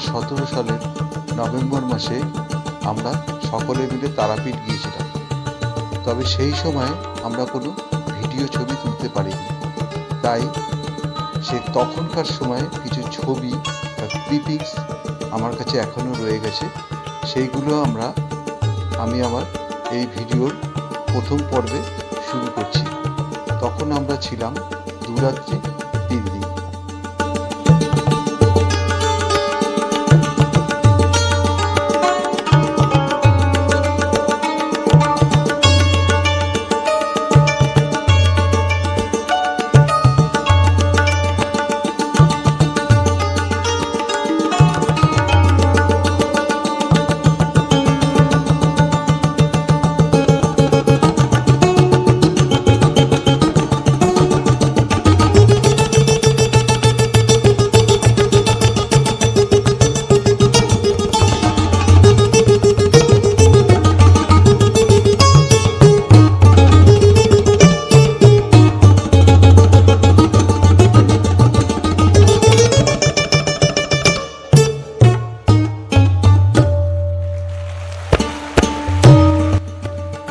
2017 সালের নভেম্বর মাসে আমরা সকলে মিলে তারাপীঠ গিয়েছিলাম। তবে সেই সময় আমরা কোনো ভিডিও ছবি তুলতে পারিনি, তাই তখনকার সময় কিছু ছবি বা ক্লিপিংস আমার কাছে এখনও রয়ে গেছে। সেইগুলো আমি আমার এই ভিডিওর প্রথম পর্বে শুরু করছি। তখন আমরা ছিলাম 2 রাত্রি 3 দিন।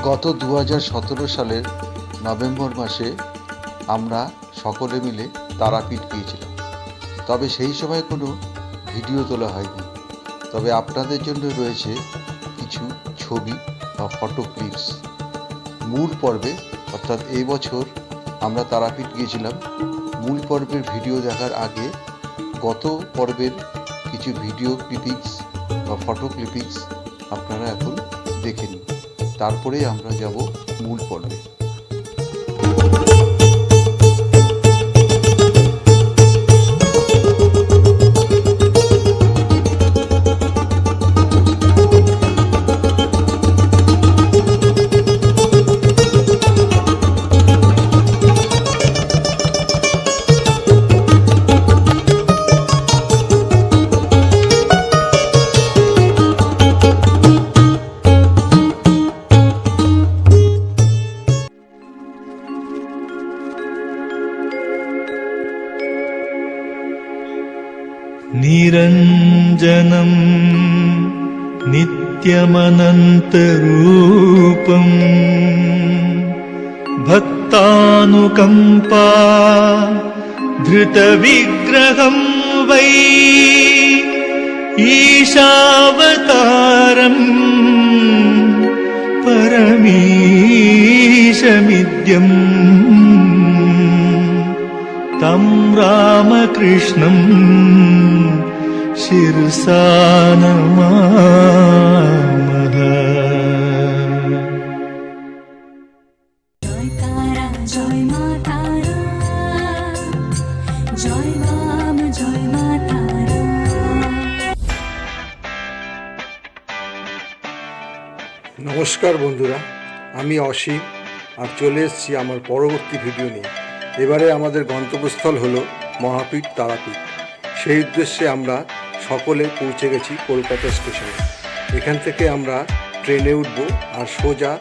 গত 2017 সালের নভেম্বর মাসে আমরা সকলে মিলে তারাপীঠ গিয়েছিলাম। তবে সেই সময় কোনো ভিডিও তোলা হয়নি। তবে আপনাদের জন্য রয়েছে কিছু ছবি বা ফটো ক্লিপস। মূল পর্বে অর্থাৎ এই বছর আমরা তারাপীঠ গিয়েছিলাম। মূল পর্বের ভিডিও দেখার আগে গত পর্বের কিছু ভিডিও ক্লিপিংস বা ফটো ক্লিপিংস আপনারা এখন দেখে নিন, তারপরে আমরা যাব মূল পর্বে। निरञ्जनं नित्यमनन्तरूपं भक्तानुकम्पा धृतविग्रहं वै ईशावतारं परमीशमिद्यम् तं रामकृष्णं शिरसा नमामः। जय तारा जय मा तारा, जय राम जय मा तारा। নমস্কার বন্ধুরা, আমি অসীম আর চলে এসেছি আমার পরবর্তী ভিডিও নিয়ে। এবারে আমাদের গন্তব্যস্থল হলো মহাপীঠ তারাপীঠ। সেই উদ্দেশ্যে আমরা সকলে পৌঁছে গেছি কলকাতা স্টেশনে। এখান থেকে আমরা ট্রেনে উঠব আর সোজা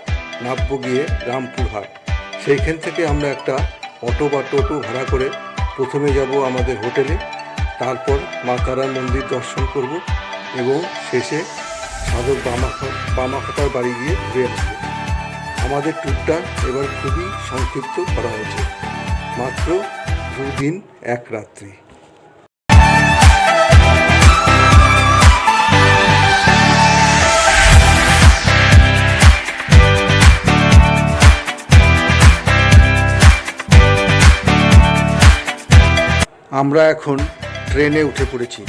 নামবো গিয়ে রামপুরহাট। সেইখান থেকে আমরা একটা অটো বা টোটো ভাড়া করে প্রথমে যাব আমাদের হোটেলে, তারপর মা তারার মন্দির দর্শন করব এবং শেষে সাধক বামাখাতার বাড়ি গিয়ে ঘুরে আসবো। আমাদের ট্যুরটা এবার খুবই সংক্ষিপ্ত করা হয়েছে, মাত্র 2 দিন 1 রাত্রি। আমরা এখন ট্রেনে উঠে পড়েছি।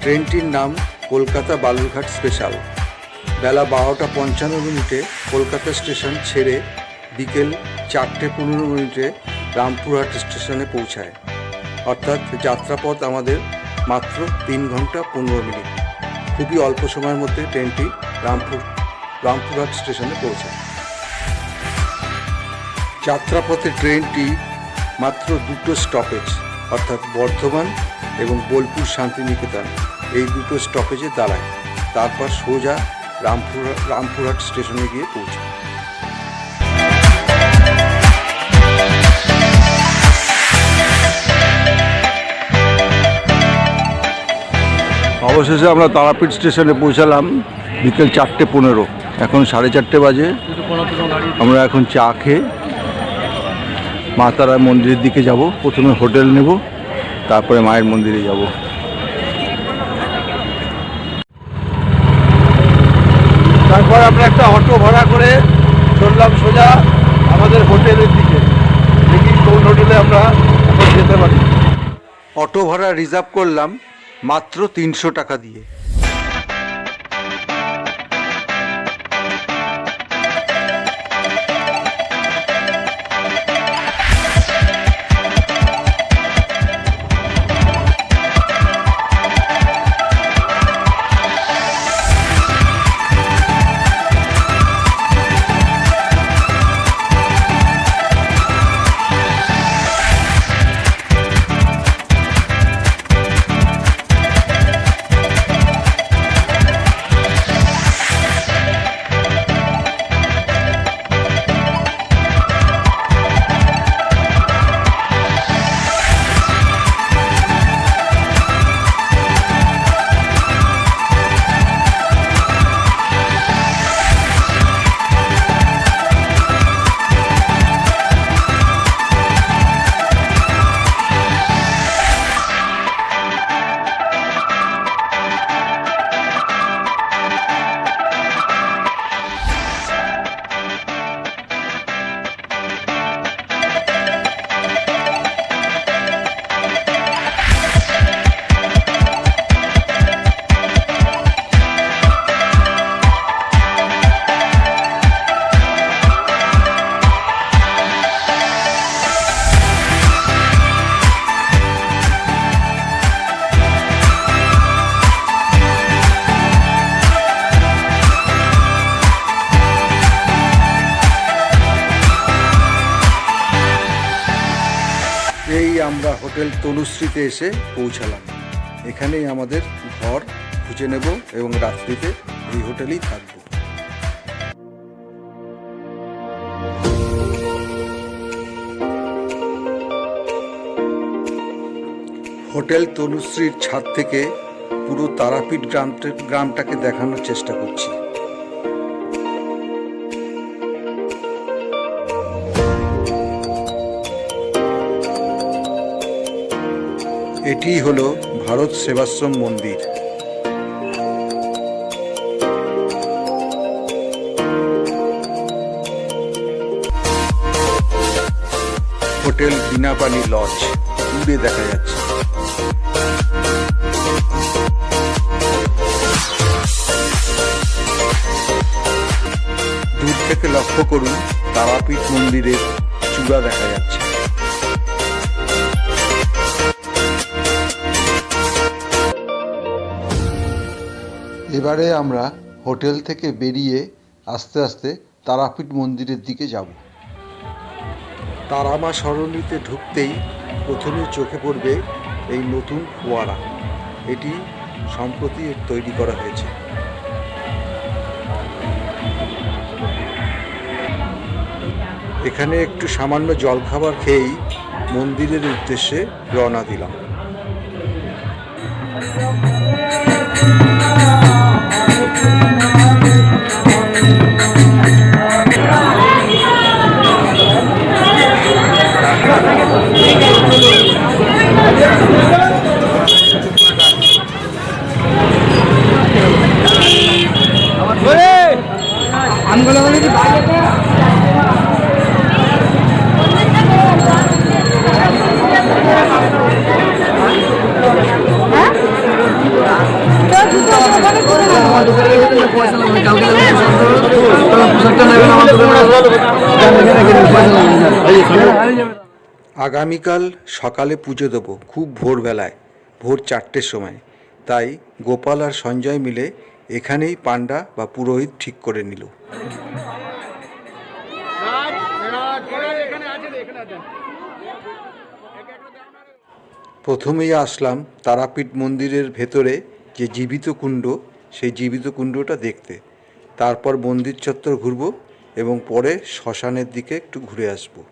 ট্রেনটির নাম কলকাতা বালুরঘাট স্পেশাল। বেলা 12:55 কলকাতা স্টেশন ছেড়ে বিকেল 4:15 রামপুরহাট স্টেশনে পৌঁছায়। অর্থাৎ যাত্রাপথ আমাদের মাত্র 3 ঘন্টা 15 মিনিট। খুবই অল্প সময়ের মধ্যে ট্রেনটি রামপুরহাট স্টেশনে পৌঁছায়। যাত্রাপথে ট্রেনটি মাত্র 2টো স্টপেজ অর্থাৎ বর্ধমান এবং বোলপুর শান্তিনিকেতন এই 2টো স্টপেজে দাঁড়ায়। তারপর সোজা রামপুরহাট স্টেশনে গিয়ে পৌঁছায়। অবশেষে আমরা তারাপীঠ স্টেশনে পৌঁছালাম বিকেল 4:15। এখন 4:30 বাজে। আমরা এখন চা খেয়ে মা তারা মন্দিরের দিকে যাব। প্রথমে হোটেল নেব, তারপরে মায়ের মন্দিরে যাব। তারপর আমরা একটা অটো ভাড়া করে চললাম সোজা আমাদের হোটেলের দিকে। দেখি কোন হোটেলে আমরা এখন যেতে পারি। অটো ভাড়া রিজার্ভ করলাম মাত্র 300 টাকা দিয়ে। এই আমরা হোটেল তনুশ্রীতে এসে পৌঁছালাম। এখানেই আমাদের ঘর খুঁজে নেব এবং রাত্রিতে এই হোটেলেই থাকব। হোটেল তনুশ্রীর ছাদ থেকে পুরো তারাপীঠ গ্রামটাকে দেখানোর চেষ্টা করছি। এটি হলো ভারত সেবাশ্রম মন্দির। হোটেল বিনাপানি লজ দূরে দেখা যাচ্ছে। দূর থেকে লক্ষ্য করুন তারাপীঠ মন্দিরের চূড়া দেখা যাচ্ছে। এবারে আমরা হোটেল থেকে বেরিয়ে আস্তে আস্তে তারাপীঠ মন্দিরের দিকে যাব। তারামা সরণিতে ঢুকতেই প্রথমে চোখে পড়বে এই নতুন ফোয়ারা। এটি সম্প্রতি তৈরি করা হয়েছে। এখানে একটু সামান্য জলখাবার খেয়েই মন্দিরের উদ্দেশ্যে রওনা দিলাম। আগামীকাল সকালে পুজো দেবো, খুব ভোরবেলায়, ভোর 4টের সময়। তাই গোপাল আর সঞ্জয় মিলে এখানেই পান্ডা বা পুরোহিত ঠিক করে নিল। প্রথমেই আসলাম তারাপীঠ মন্দিরের ভেতরে যে জীবিত কুণ্ড, সেই জীবিত কুণ্ডটা দেখতে। তারপর মন্দির চত্বর ঘুরবো এবং পরে শ্মশানের দিকে একটু ঘুরে আসবো।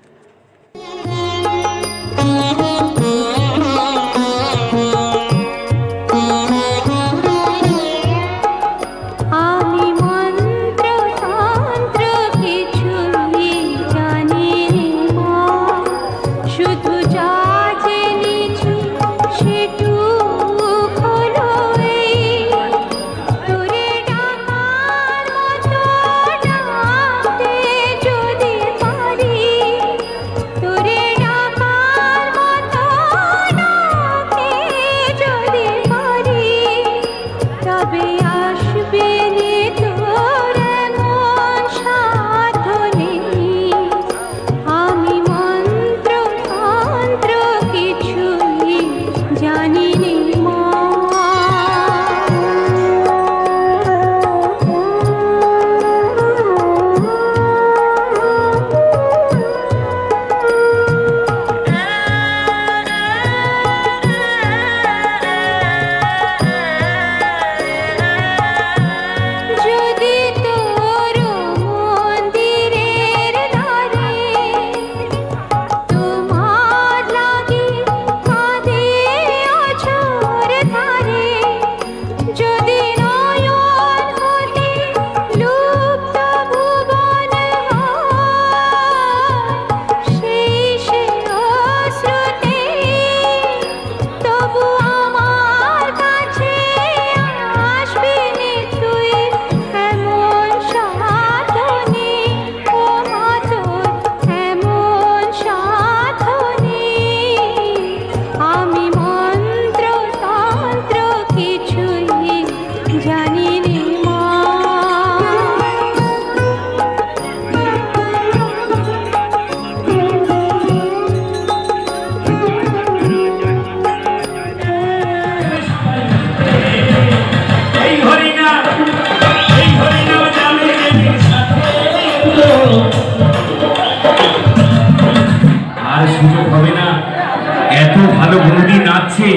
আছে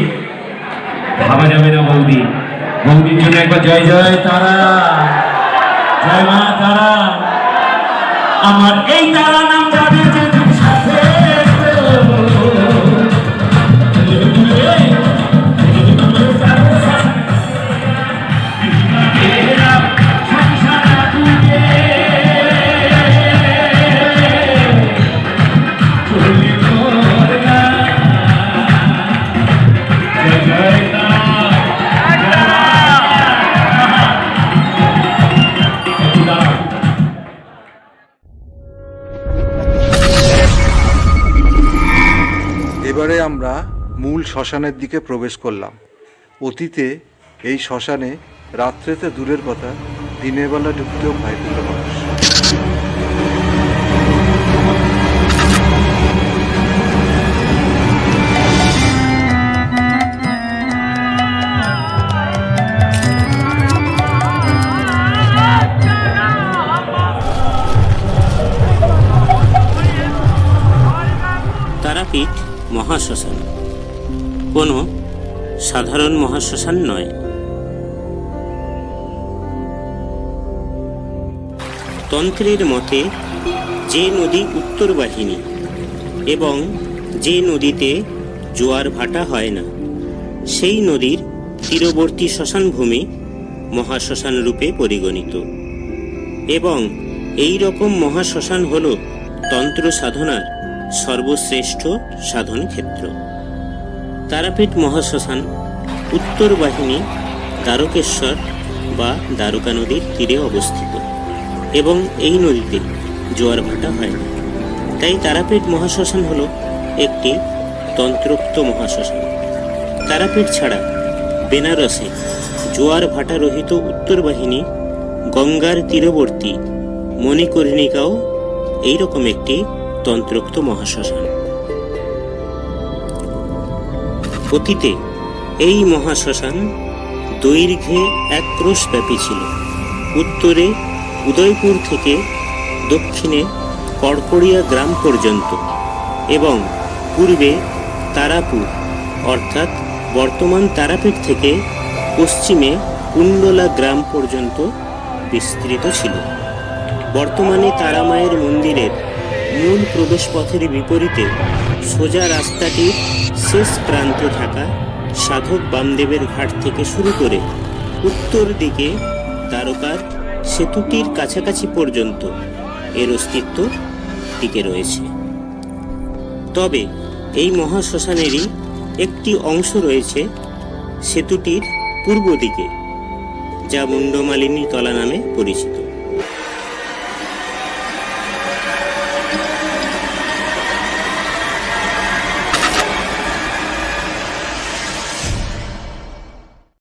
ভাবা যাবে না বৌদি। বৌদির জন্য একবার জয় জয় তারা, জয় মা তারা। আমার এই তারা নাম যাবে যে সাথে এবারে আমরা মূল শ্মশানের দিকে প্রবেশ করলাম। অতীতে এই শ্মশানে রাত্রেতে দূরের কথা, দিনের বেলা ঢুকতেও ভয় পেত মানুষ। তারাপীঠ মহাশ্মশান কোনো সাধারণ মহাশ্মশান নয়। তন্ত্রের মতে যে নদী উত্তর বাহিনী এবং যে নদীতে জোয়ার ভাটা হয় না, সেই নদীর তীরবর্তী শ্মশানভূমি মহাশ্মশান রূপে পরিগণিত। এবং এই রকম মহাশ্মশান হল তন্ত্র সাধনার সর্বশ্রেষ্ঠ সাধন ক্ষেত্র। তারাপীঠ মহাশ্মশান উত্তর বাহিনী দ্বারকেশ্বর বা দ্বারকা নদীর তীরে অবস্থিত এবং এই নদীতে জোয়ার ভাটা হয় না। তাই তারাপীঠ মহাশ্মশান হল একটি তন্ত্রোক্ত মহাশ্মশান। তারাপীঠ ছাড়া বেনারসে জোয়ার ভাটা রহিত উত্তর বাহিনী গঙ্গার তীরবর্তী মণিকর্ণিকাও এইরকম একটি তন্ত্রোক্ত মহাশ্মশান। অতীতে এই মহাশ্মশান দৈর্ঘ্যে 1 ক্রোশ ব্যাপী ছিল। উত্তরে উদয়পুর থেকে দক্ষিণে কড়কড়িয়া গ্রাম পর্যন্ত এবং পূর্বে তারাপুর অর্থাৎ বর্তমান তারাপীঠ থেকে পশ্চিমে কুণ্ডলা গ্রাম পর্যন্ত বিস্তৃত ছিল। বর্তমানে তারামায়ের মন্দিরের মূল প্রবেশপথের বিপরীতে সোজা রাস্তাটির শেষ প্রান্তে থাকা সাধক বামদেবের ঘাট থেকে শুরু করে উত্তর দিকে দ্বারকার সেতুটির কাছাকাছি পর্যন্ত এর অস্তিত্ব টিকে রয়েছে। তবে এই মহাশ্মশানেরই একটি অংশ রয়েছে সেতুটির পূর্ব দিকে, যা মুন্ডমালিনী তলা নামে পরিচিত।